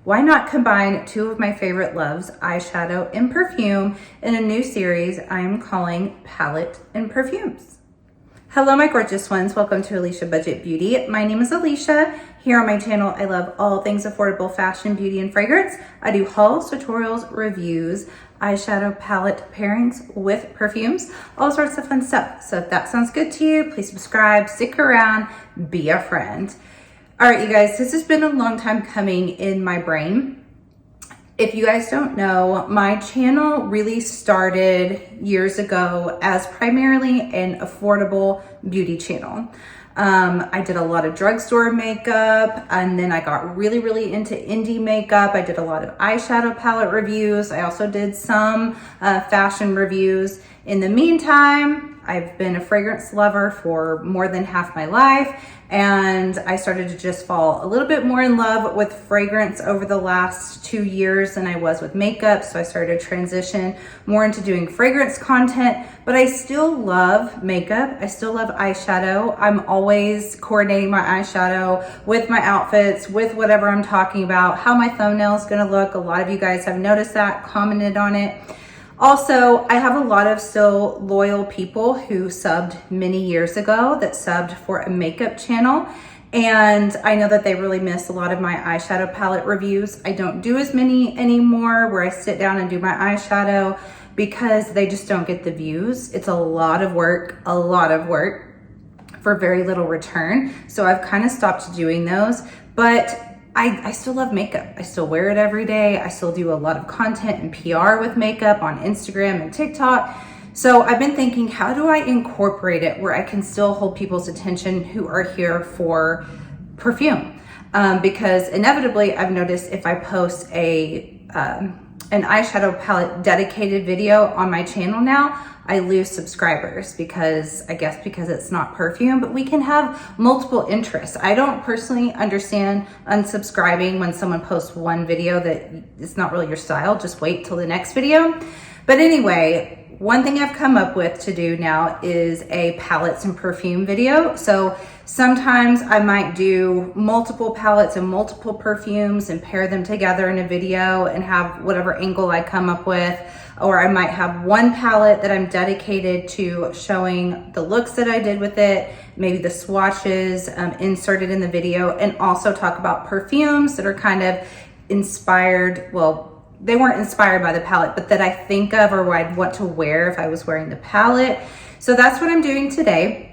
why not combine two of my favorite loves, eyeshadow and perfume, in a new series I am calling Palette and Perfumes. Hello, my gorgeous ones. Welcome to Alicia Budget Beauty. My name is Alicia. Here on my channel, I love all things affordable fashion, beauty, and fragrance. I do hauls, tutorials, reviews, eyeshadow palette pairings with perfumes, all sorts of fun stuff. So if that sounds good to you, please subscribe, stick around, be a friend. All right, you guys, this has been a long time coming in my brain. If you guys don't know, my channel really started years ago as primarily an affordable beauty channel. I did a lot of drugstore makeup, and then I got really into indie makeup. I did a lot of eyeshadow palette reviews. I also did some fashion reviews. In the meantime, I've been a fragrance lover for more than half my life, and I started to just fall a little bit more in love with fragrance over the last 2 years than I was with makeup. So I started to transition more into doing fragrance content, but I still love makeup. I still love eyeshadow. I'm always coordinating my eyeshadow with my outfits, with whatever I'm talking about, how my thumbnail is gonna look. A lot of you guys have noticed that, commented on it. Also, I have a lot of still loyal people who subbed many years ago that subbed for a makeup channel. And I know that they really miss a lot of my eyeshadow palette reviews. I don't do as many anymore where I sit down and do my eyeshadow because they just don't get the views. It's a lot of work for very little return. So I've kind of stopped doing those, but I still love makeup. I still wear it every day. I still do a lot of content and PR with makeup on Instagram and TikTok. So I've been thinking, how do I incorporate it where I can still hold people's attention who are here for perfume? Because inevitably I've noticed if I post an eyeshadow palette dedicated video on my channel now, I lose subscribers because it's not perfume, but we can have multiple interests. I don't personally understand unsubscribing when someone posts one video that is not really your style. Just wait till the next video. But anyway, one thing I've come up with to do now is a palettes and perfume video. So sometimes I might do multiple palettes and multiple perfumes and pair them together in a video and have whatever angle I come up with. Or I might have one palette that I'm dedicated to showing the looks that I did with it, maybe the swatches inserted in the video, and also talk about perfumes that are kind of inspired, well, they weren't inspired by the palette, but that I think of or I'd want to wear if I was wearing the palette. So that's what I'm doing today.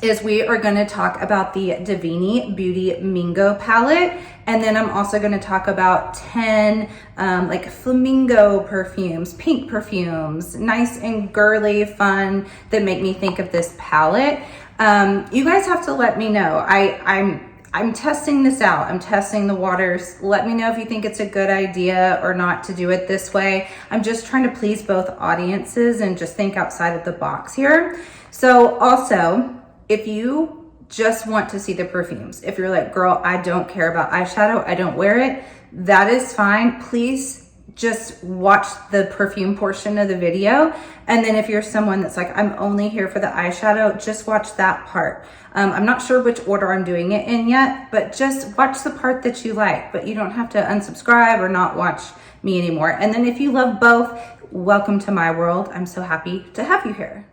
Is we are going to talk about the Davini Beauty Mingo palette, and then I'm also going to talk about 10 like flamingo perfumes, pink perfumes, nice and girly, fun, that make me think of this palette. You guys have to let me know. I'm testing this out. I'm testing the waters. Let me know if you think it's a good idea or not to do it this way. I'm just trying to please both audiences and just think outside of the box here. So also, if you just want to see the perfumes, if you're like, girl, I don't care about eyeshadow, I don't wear it, that is fine. Please just watch the perfume portion of the video. And then if you're someone that's like, I'm only here for the eyeshadow, just watch that part. I'm not sure which order I'm doing it in yet, but just watch the part that you like, but you don't have to unsubscribe or not watch me anymore. And then if you love both, welcome to my world. I'm so happy to have you here.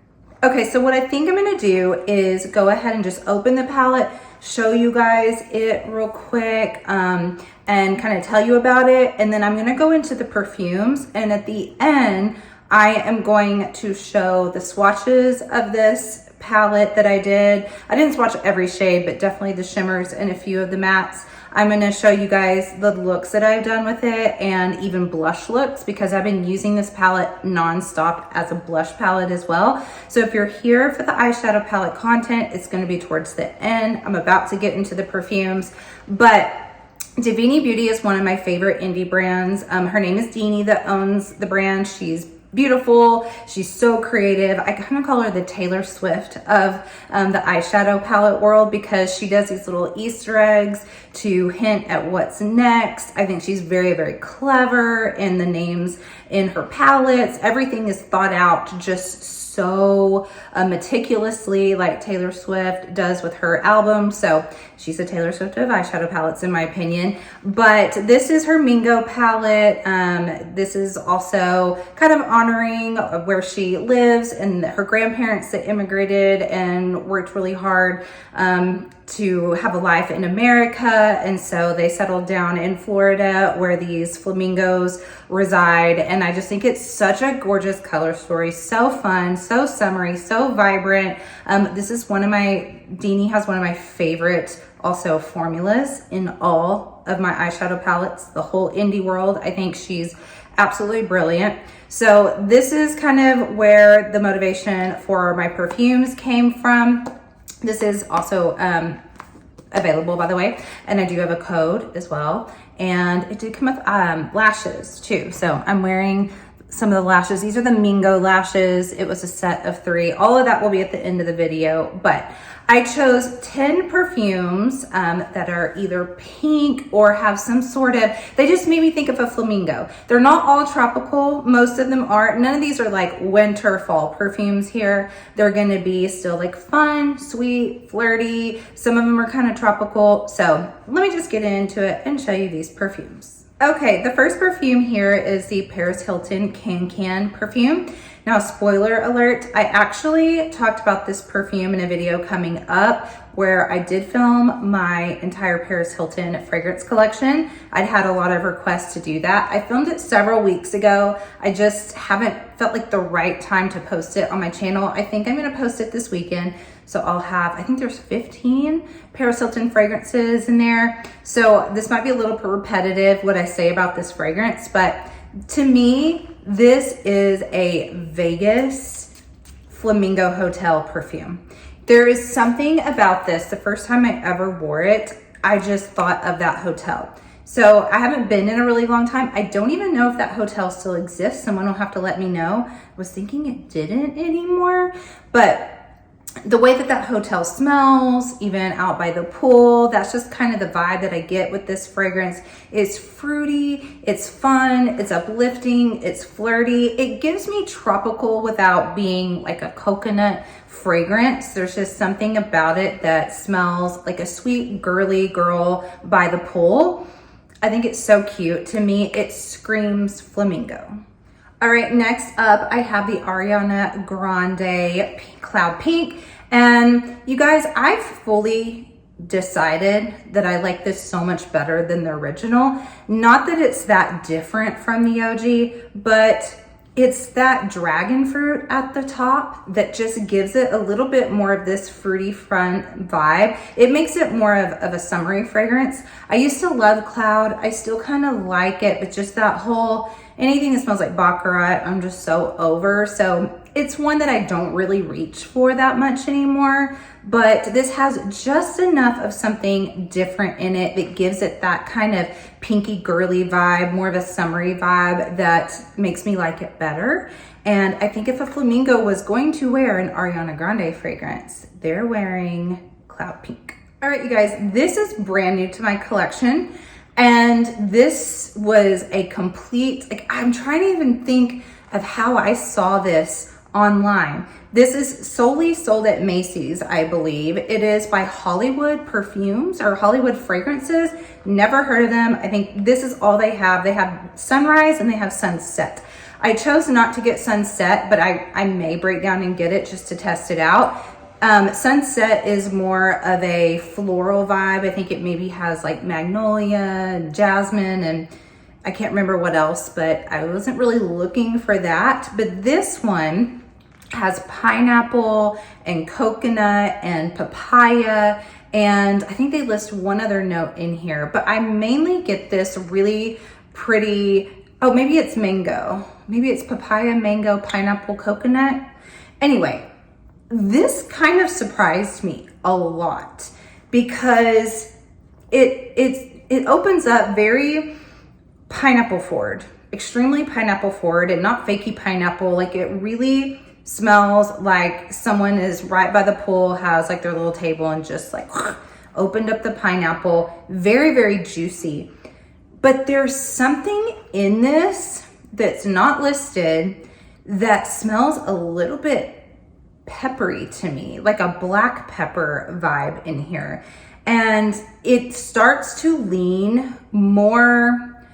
Okay, so what I think I'm gonna do is go ahead and just open the palette, show you guys it real quick, and kind of tell you about it. And then I'm gonna go into the perfumes, and at the end, I am going to show the swatches of this palette that I did. I didn't swatch every shade, but definitely the shimmers and a few of the mattes. I'm gonna show you guys the looks that I've done with it, and even blush looks, because I've been using this palette nonstop as a blush palette as well. So if you're here for the eyeshadow palette content, it's gonna be towards the end. I'm about to get into the perfumes, but Davini Beauty is one of my favorite indie brands. Her name is Deanie that owns the brand. She's beautiful. She's so creative. I kind of call her the Taylor Swift of the eyeshadow palette world because she does these little Easter eggs to hint at what's next. I think she's very, very clever in the names in her palettes. Everything is thought out just so meticulously, like Taylor Swift does with her album. So she's a Taylor Swift of eyeshadow palettes in my opinion. But this is her Mingo palette. This is also kind of honoring where she lives and her grandparents that immigrated and worked really hard to have a life in America. And so they settled down in Florida where these flamingos reside. And I just think it's such a gorgeous color story. So fun, so summery, so vibrant. This is Davini has one of my favorite also formulas in all of my eyeshadow palettes, the whole indie world. I think she's absolutely brilliant. So this is kind of where the motivation for my perfumes came from. This is also available, by the way, and I do have a code as well. And it did come with lashes too. So I'm wearing some of the lashes. These are the Mingo lashes. It was a set of 3. All of that will be at the end of the video, but I chose 10 perfumes that are either pink or have some sort of, they just made me think of a flamingo. They're not all tropical. Most of them are. None of these are like winter, fall perfumes here. They're going to be still like fun, sweet, flirty. Some of them are kind of tropical. So let me just get into it and show you these perfumes. Okay, the first perfume here is the Paris Hilton Can perfume. Now, spoiler alert, I actually talked about this perfume in a video coming up where I did film my entire Paris Hilton fragrance collection. I'd had a lot of requests to do that. I filmed it several weeks ago. I just haven't felt like the right time to post it on my channel. I think I'm gonna post it this weekend. So I'll have, I think there's 15 Paris Hilton fragrances in there. So this might be a little repetitive what I say about this fragrance, but to me, this is a Vegas Flamingo Hotel perfume. There is something about this. The first time I ever wore it, I just thought of that hotel. So I haven't been in a really long time. I don't even know if that hotel still exists. Someone will have to let me know. I was thinking it didn't anymore, but the way that that hotel smells, even out by the pool, that's just kind of the vibe that I get with this fragrance. It's fruity, it's fun, it's uplifting, it's flirty. It gives me tropical without being like a coconut fragrance. There's just something about it that smells like a sweet, girly girl by the pool. I think it's so cute. To me, it screams flamingo. All right, next up, I have the Ariana Grande Cloud Pink. And you guys, I've fully decided that I like this so much better than the original. Not that it's that different from the OG, but it's that dragon fruit at the top that just gives it a little bit more of this fruity front vibe. It makes it more of a summery fragrance. I used to love Cloud. I still kind of like it, but just that whole, anything that smells like Baccarat, I'm just so over. So it's one that I don't really reach for that much anymore, but this has just enough of something different in it that gives it that kind of pinky girly vibe, more of a summery vibe that makes me like it better. And I think if a flamingo was going to wear an Ariana Grande fragrance, they're wearing Cloud Pink. All right, you guys, this is brand new to my collection. And this was a complete, like, I'm trying to even think of how I saw this online. This is solely sold at Macy's, I believe. It is by Hollywood Perfumes or Hollywood Fragrances. Never heard of them. I think this is all they have. They have Sunrise and they have Sunset. I chose not to get Sunset, but I may break down and get it just to test it out. Sunset is more of a floral vibe. I think it maybe has like magnolia and jasmine and I can't remember what else, but I wasn't really looking for that. But this one has pineapple and coconut and papaya. And I think they list one other note in here, but I mainly get this really pretty, oh, maybe it's mango. Maybe it's papaya, mango, pineapple, coconut. Anyway, this kind of surprised me a lot because it opens up very pineapple forward. extremely pineapple forward and not fakey pineapple. Like it really smells like someone is right by the pool, has like their little table and just like opened up the pineapple. Very, very juicy. But there's something in this that's not listed that smells a little bit peppery to me, like a black pepper vibe in here. And it starts to lean more,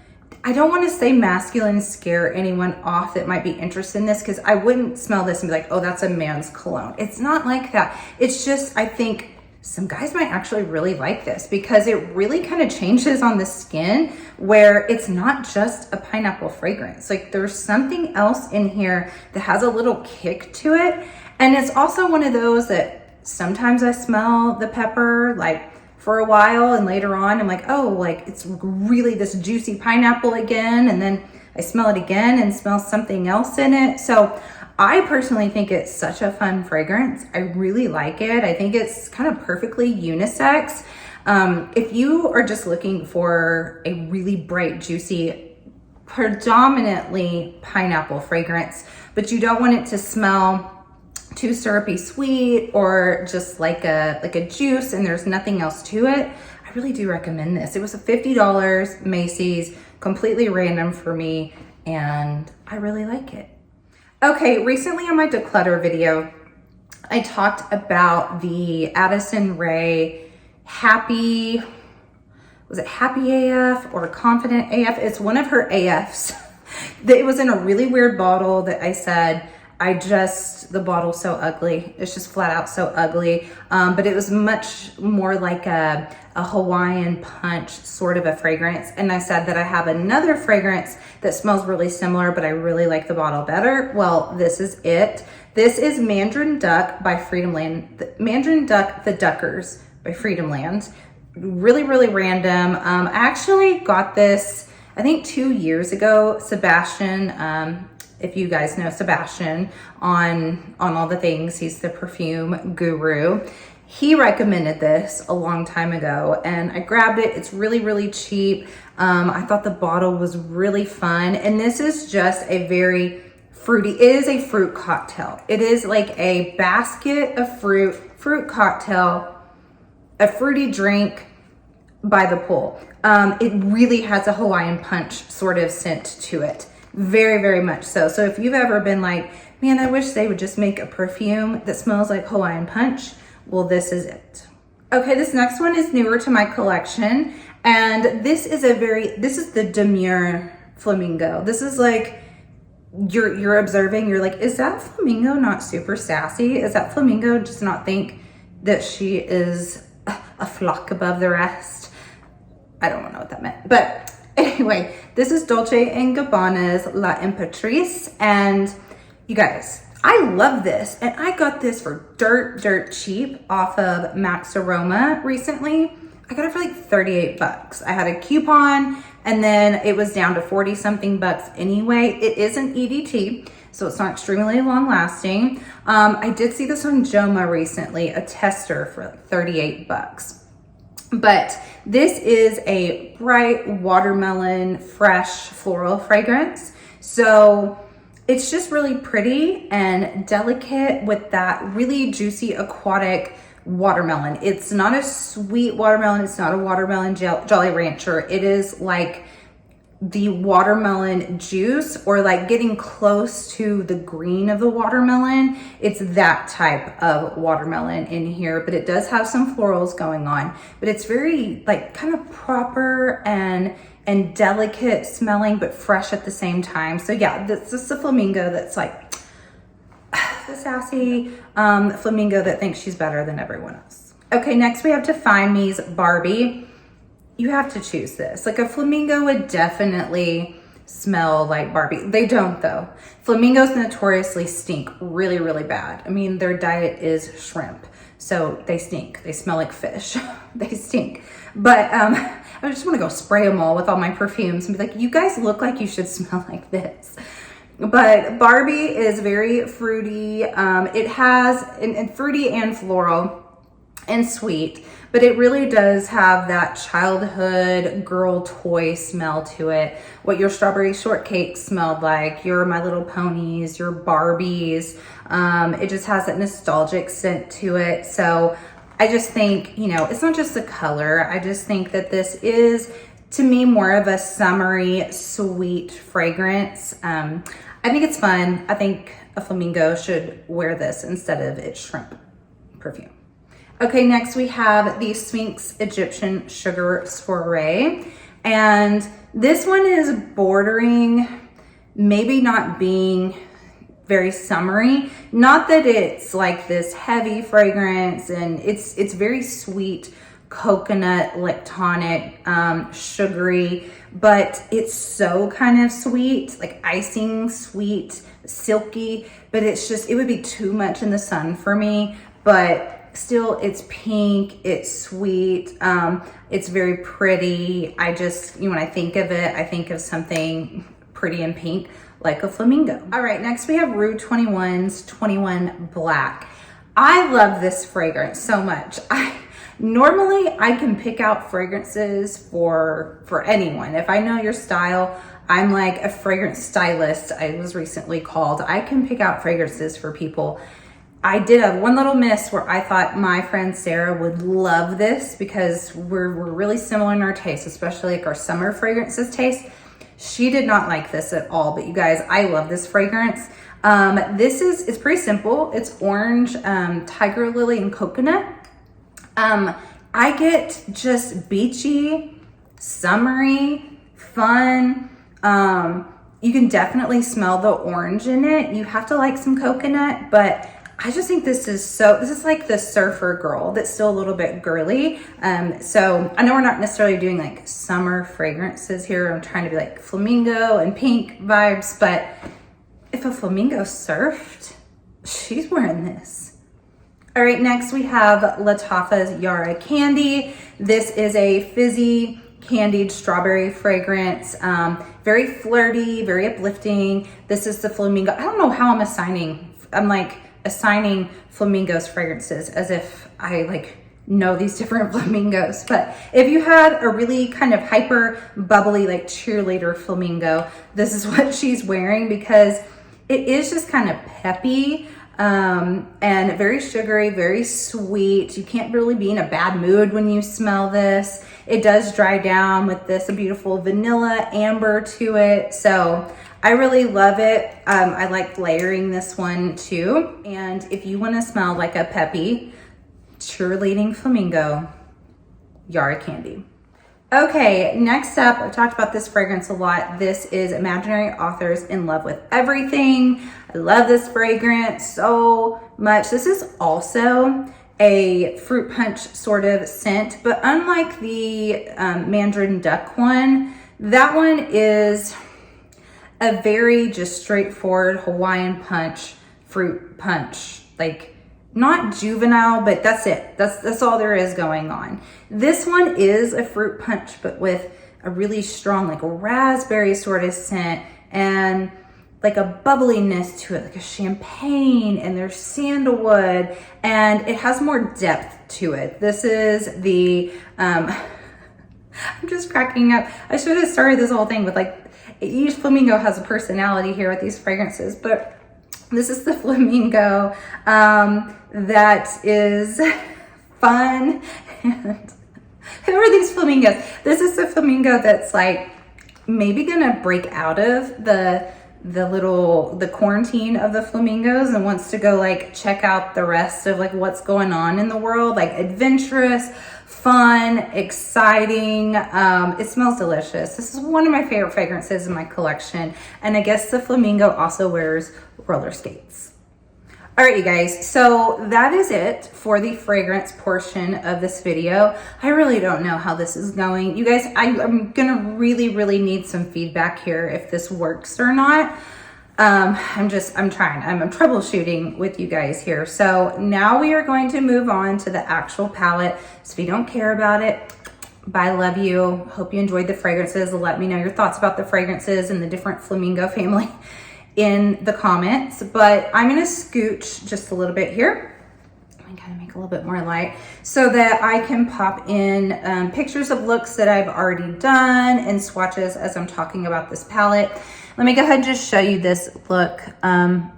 I don't want to say masculine, scare anyone off that might be interested in this, because I wouldn't smell this and be like, oh, that's a man's cologne. It's not like that. It's just, I think some guys might actually really like this because it really kind of changes on the skin where it's not just a pineapple fragrance. Like there's something else in here that has a little kick to it. And it's also one of those that sometimes I smell the pepper like for a while and later on I'm like, oh, like it's really this juicy pineapple again. And then I smell it again and smell something else in it. So I personally think it's such a fun fragrance. I really like it. I think it's kind of perfectly unisex. If you are just looking for a really bright, juicy, predominantly pineapple fragrance, but you don't want it to smell too syrupy sweet or just like a juice and there's nothing else to it, I really do recommend this. It was $50, Macy's, completely random for me, and I really like it. Okay, recently on my declutter video, I talked about the Addison Rae Happy, was it Happy AF or Confident AF? It's one of her AFs. It was in a really weird bottle that I said, the bottle's so ugly. It's just flat out so ugly. But it was much more like a Hawaiian punch sort of a fragrance. And I said that I have another fragrance that smells really similar, but I really like the bottle better. Well, this is it. This is Mandarin Duck by Freedomland. Mandarin Duck, the Duckers by Freedomland. Really, really random. I actually got this, I think 2 years ago. Sebastian, if you guys know Sebastian on all the things, he's the perfume guru. He recommended this a long time ago and I grabbed it. It's really, really cheap. I thought the bottle was really fun. And this is just a very fruity, it is a fruit cocktail. It is like a basket of fruit cocktail, a fruity drink by the pool. It really has a Hawaiian punch sort of scent to it. Very, very much so. So if you've ever been like, man, I wish they would just make a perfume that smells like Hawaiian punch, well, this is it. Okay, this next one is newer to my collection. And this is the Demir Flamingo. This is like, you're observing, you're like, is that flamingo not super sassy? Is that flamingo just not think that she is a flock above the rest? I don't know what that meant, but anyway, this is Dolce & Gabbana's La Imperatrice, and you guys, I love this, and I got this for dirt cheap off of Max Aroma recently. I got it for like 38 bucks. I had a coupon, and then it was down to 40 something bucks anyway. It is an EDT, so it's not extremely long lasting. I did see this on Joma recently, a tester for like 38 bucks. But this is a bright watermelon, fresh floral fragrance. So it's just really pretty and delicate with that really juicy aquatic watermelon. It's not a sweet watermelon. It's not a watermelon Jolly Rancher. It is like the watermelon juice or like getting close to the green of the watermelon. It's that type of watermelon in here, but it does have some florals going on, but it's very like kind of proper and delicate smelling, but fresh at the same time. So yeah, this is the flamingo that's like the sassy flamingo that thinks she's better than everyone else. Okay, next we have To Find Me's Barbie. You have to choose this. Like a flamingo would definitely smell like Barbie. They don't though. Flamingos notoriously stink really, really bad. I mean, their diet is shrimp. So they stink. They smell like fish. They stink. But I just want to go spray them all with all my perfumes and be like, you guys look like you should smell like this. But Barbie is very fruity. It has, and fruity and floral. and sweet, but it really does have that childhood girl toy smell to it. What your strawberry shortcake smelled like, your My Little Ponies, your Barbies. It just has that nostalgic scent to it. So I just think, you know, it's not just the color. I just think that this is, to me, more of a summery, sweet fragrance. I think it's fun. I think a flamingo should wear this instead of its shrimp perfume. Okay, next we have the Sphinx Egyptian Sugar Soiree. And this one is bordering, maybe not being very summery. Not that it's like this heavy fragrance, and it's very sweet, coconut, lactonic, sugary, but it's so kind of sweet, like icing sweet, silky, but it's just, it would be too much in the sun for me. But still, it's pink, it's sweet, it's very pretty. I just, you know, when I think of it, I think of something pretty and pink, like a flamingo. All right, next we have Rue 21's 21 Black. I love this fragrance so much. Normally I can pick out fragrances for anyone. If I know your style, I'm like a fragrance stylist, I was recently called. I can pick out fragrances for people. I did have one little miss where I thought my friend Sarah would love this because we're really similar in our taste, especially like our summer fragrances taste. She did not like this at all, but you guys, I love this fragrance. It's pretty simple. It's orange, tiger lily, and coconut. I get just beachy, summery, fun. You can definitely smell the orange in it. You have to like some coconut, but I just think this is like the surfer girl that's still a little bit girly. So I know we're not necessarily doing like summer fragrances here. I'm trying to be like flamingo and pink vibes, but if a flamingo surfed, she's wearing this. All right, next we have Lattafa's Yara Candy. This is a fizzy candied strawberry fragrance. Very flirty, very uplifting. This is the flamingo. I don't know how I'm assigning flamingos fragrances as if I like know these different flamingos. But if you had a really kind of hyper bubbly like cheerleader flamingo, this is what she's wearing, because it is just kind of peppy and very sugary, very sweet. You can't really be in a bad mood when you smell this. It does dry down with this beautiful vanilla amber to it. So I really love it. I like layering this one too. And if you want to smell like a peppy cheerleading flamingo, Yara Candy. Okay, next up, I've talked about this fragrance a lot. This is Imaginary Authors In Love With Everything. I love this fragrance so much. This is also a fruit punch sort of scent, but unlike the Mandarin Duck one, that one is a very just straightforward Hawaiian punch, fruit punch, like not juvenile, but that's it. That's all there is going on. This one is a fruit punch, but with a really strong like raspberry sort of scent and like a bubbliness to it, like a champagne, and there's sandalwood, and it has more depth to it. This is the, I'm just cracking up. I should have started this whole thing with like, each flamingo has a personality here with these fragrances, but this is the flamingo that is fun. And who are these flamingos? This is the flamingo that's like maybe gonna break out of the quarantine of the flamingos and wants to go like check out the rest of like what's going on in the world, like adventurous, fun, exciting. It smells delicious. This is one of my favorite fragrances in my collection. And I guess the flamingo also wears roller skates. All right, you guys, so that is it for the fragrance portion of this video. I really don't know how this is going. You guys, I'm gonna really need some feedback here if this works or not. I'm trying, I'm troubleshooting with you guys here. So now we are going to move on to the actual palette. So if you don't care about it, bye, love you. Hope you enjoyed the fragrances. Let me know your thoughts about the fragrances and the different flamingo family in the comments. But I'm gonna scooch just a little bit here let me kind of make a little bit more light so that I can pop in pictures of looks that I've already done and swatches as I'm talking about this palette. Let me go ahead and just show you this look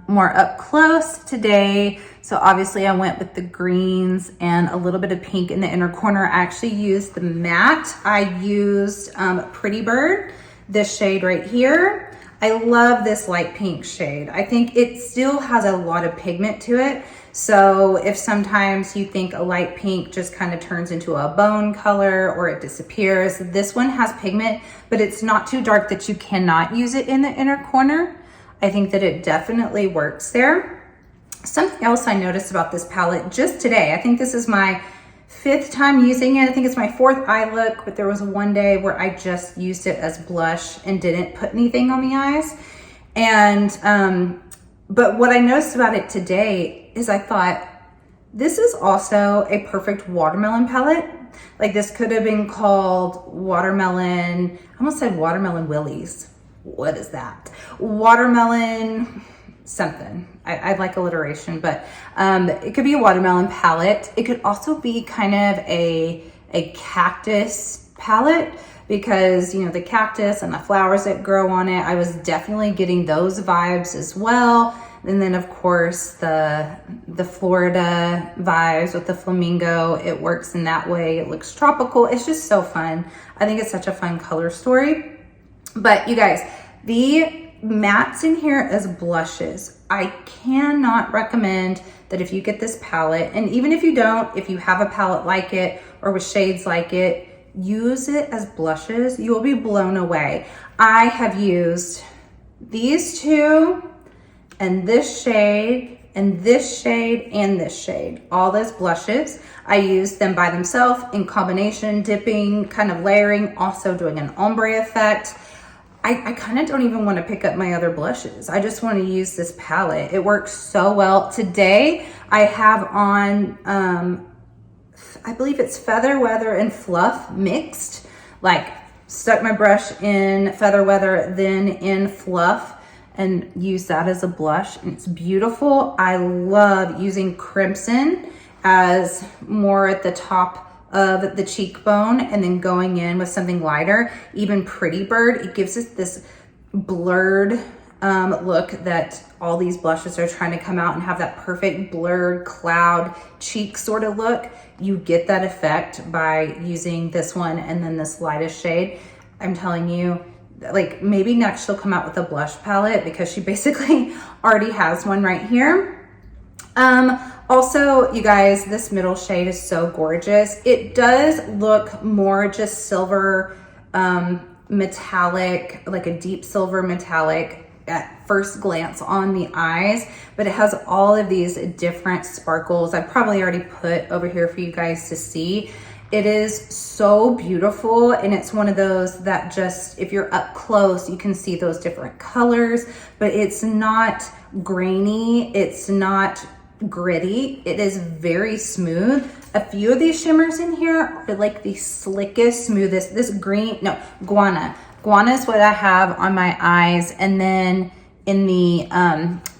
more up close today. So obviously I went with the greens and a little bit of pink in the inner corner. I actually used the matte. I used Pretty Bird, this shade right here. I love this light pink shade. I think it still has a lot of pigment to it. So if sometimes you think a light pink just kind of turns into a bone color or it disappears, this one has pigment, but it's not too dark that you cannot use it in the inner corner. I think that it definitely works there. Something else I noticed about this palette just today, I think this is my 5th time using it. I think it's my 4th eye look, but there was one day where I just used it as blush and didn't put anything on the eyes. And, but what I noticed about it today is I thought, this is also a perfect watermelon palette. Like this could have been called watermelon, I almost said watermelon willies. What is that? Watermelon something. I like alliteration, but it could be a watermelon palette. It could also be kind of a cactus palette because, you know, the cactus and the flowers that grow on it, I was definitely getting those vibes as well. And then of course the Florida vibes with the flamingo, it works in that way. It looks tropical. It's just so fun. I think it's such a fun color story. But you guys, the mattes in here as blushes, I cannot recommend that if you get this palette, and even if you don't, if you have a palette like it or with shades like it, use it as blushes. You will be blown away. I have used these two and this shade and this shade and this shade, all those blushes. I use them by themselves, in combination, dipping, kind of layering, also doing an ombre effect. I kind of don't even want to pick up my other blushes. I just want to use this palette. It works so well. Today I have on, I believe it's Feather Weather and Fluff mixed. Like stuck my brush in Feather Weather, then in Fluff, and use that as a blush. And it's beautiful. I love using crimson as more at the top of the cheekbone and then going in with something lighter. Even Pretty Bird, it gives us this blurred look that all these blushes are trying to come out and have that perfect blurred cloud cheek sort of look. You get that effect by using this one and then this lightest shade. I'm telling you, like maybe next she'll come out with a blush palette because she basically already has one right here. Also, you guys, this middle shade is so gorgeous. It does look more just silver, metallic, like a deep silver metallic at first glance on the eyes, but it has all of these different sparkles. I probably already put over here for you guys to see. It is so beautiful, and it's one of those that just, if you're up close, you can see those different colors, but it's not grainy. It's not gritty. It is very smooth. A few of these shimmers in here are like the slickest, smoothest. This green, no, guana. Guana is what I have on my eyes. And then in the,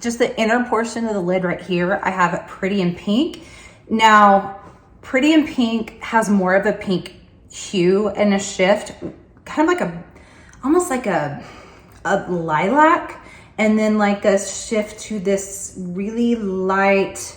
just the inner portion of the lid right here, I have Pretty in Pink. Now, Pretty in Pink has more of a pink hue and a shift, kind of like almost like a lilac. And then like a shift to this really light,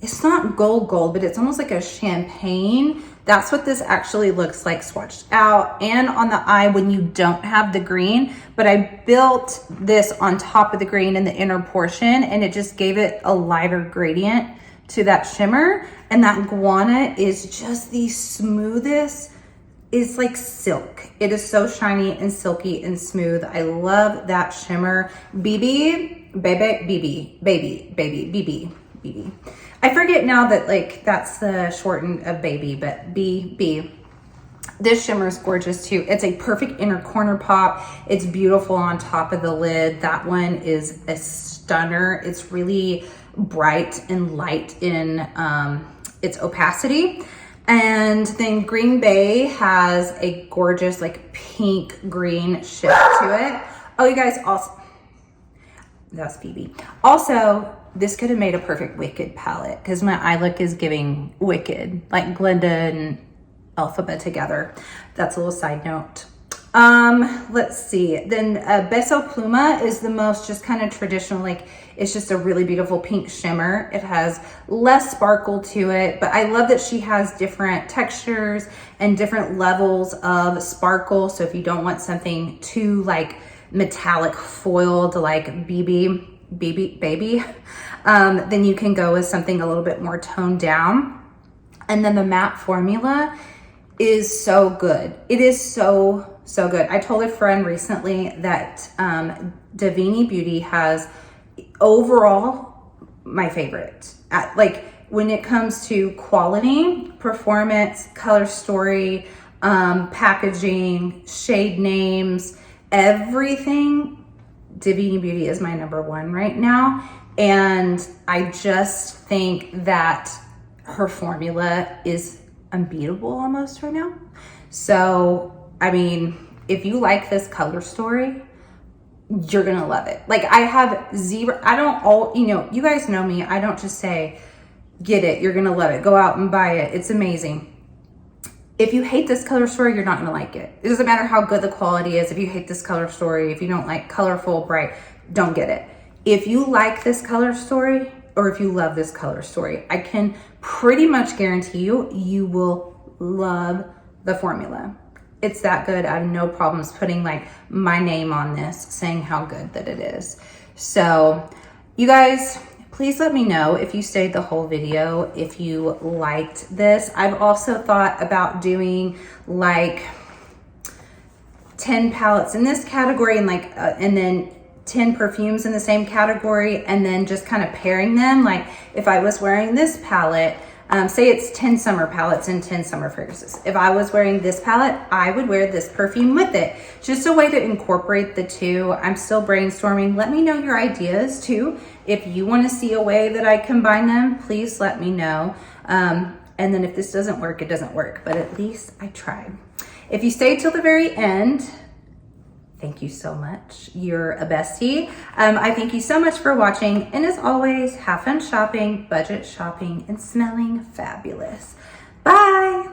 it's not gold, but it's almost like a champagne. That's what this actually looks like swatched out and on the eye when you don't have the green. But I built this on top of the green in the inner portion, and it just gave it a lighter gradient to that shimmer. And that guana is just the smoothest. It's like silk. It is so shiny and silky and smooth. I love that shimmer. BB. I forget now that like that's the shortened of baby, but BB. This shimmer is gorgeous too. It's a perfect inner corner pop. It's beautiful on top of the lid. That one is a stunner. It's really bright and light in its opacity. And then Green Bay has a gorgeous like pink green shift to it. Oh, you guys, also That's Phoebe. Also, this could have made a perfect Wicked palette because my eye look is giving Wicked, like Glenda and Alphaba together. That's a little side note. Let's see. Then Beso Pluma is the most just kind of traditional, like it's just a really beautiful pink shimmer. It has less sparkle to it, but I love that she has different textures and different levels of sparkle. So if you don't want something too like metallic foiled like baby, then you can go with something a little bit more toned down. And then the matte formula is so good. It is so good. I told a friend recently that Davini Beauty has overall my favorite. Like when it comes to quality, performance, color story, packaging, shade names, everything, Davini Beauty is my number one right now. And I just think that her formula is unbeatable almost right now. So I mean, if you like this color story, you're gonna love it. Like I have zero, you guys know me. I don't just say, get it, you're gonna love it. Go out and buy it. It's amazing. If you hate this color story, you're not gonna like it. It doesn't matter how good the quality is. If you hate this color story, if you don't like colorful, bright, don't get it. If you like this color story, or if you love this color story, I can pretty much guarantee you will love the formula. It's that good. I have no problems putting like my name on this, saying how good that it is. So you guys, please let me know if you stayed the whole video, if you liked this. I've also thought about doing like 10 palettes in this category and like, and then 10 perfumes in the same category, and then just kind of pairing them. Like if I was wearing this palette, say it's 10 summer palettes and 10 summer fragrances. If I was wearing this palette, I would wear this perfume with it. Just a way to incorporate the two. I'm still brainstorming. Let me know your ideas too. If you want to see a way that I combine them, please let me know. And then if this doesn't work, it doesn't work, but at least I tried. If you stayed till the very end, thank you so much. You're a bestie. I thank you so much for watching. And as always, have fun shopping, budget shopping, and smelling fabulous. Bye.